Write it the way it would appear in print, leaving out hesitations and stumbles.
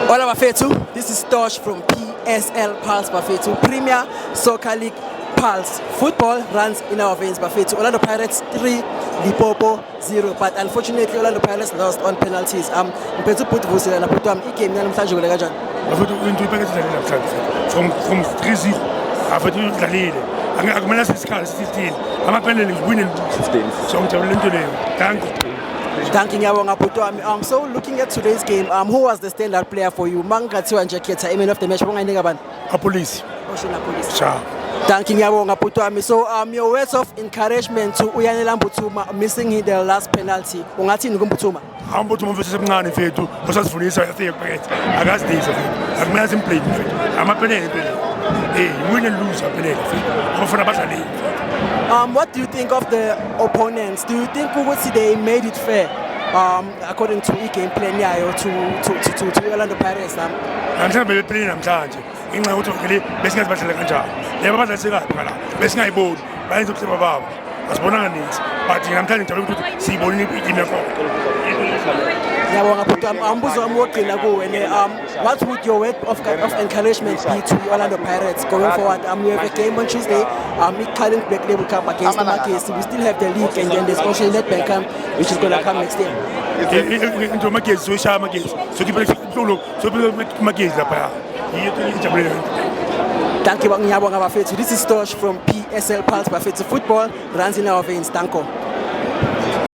Hola Bafethu, this is Tosh from PSL Pulse Bafethu, Premier Soccer League Pulse. Football runs in our veins Bafethu. Orlando Pirates 3, Limpopo 0, but unfortunately Orlando Pirates lost on penalties. Mpethu Putvusi na Putam igame namhlanje kule kanjani? Bafethu into iphakathi namhlanje from 3-0. Bafethu udlalile. Akumele sisikhala sithini. Ama-penalty win and lose. So ngijabulele into leyo. Thank you. So looking at today's game, who was the standout player for you? Mangathiwa nje khetha man of the match bongayinika bani? Police. Oshona Police. Cha. Thank you Butwami. So your words of encouragement to Uyanela Mbuthuma missing the last penalty. Ungathini kuMbuthuma? Mbuthuma mfethu semncane mfethu osasifundisa yafika phakathi. Akasidisa mfethu. Akumele simplay mfethu. Ama-penalty mfethu. Win and lose penalty mfethu. Abafana badlalile. What do you think of the opponents? Do you think they made it fair according to game plan to Orlando Pirates? Namhlanje bebeplay namhlanje. Inxa ukuthi vele besingazi badlala kanjani. Lebo badlalise kahle phela. Besingayiboni. Bayenza ukuhleba babo. Asibonanga nithi. But namhlanje ngijabule ukuthi siyibonile igame yakho. What would your word of encouragement be to Orlando Pirates going forward? We have a game on Tuesday. Calling Black Label Cup against the Marquis. We still have the league, and then there's also Nedbank Camp, which is going to come next year. Into Marquis, so share Marquis. So keep it so Marquis lapha. Thank you, Bafethu. This is Tosh from PSL Pulse Bafethu. Football runs in our veins. Thank you.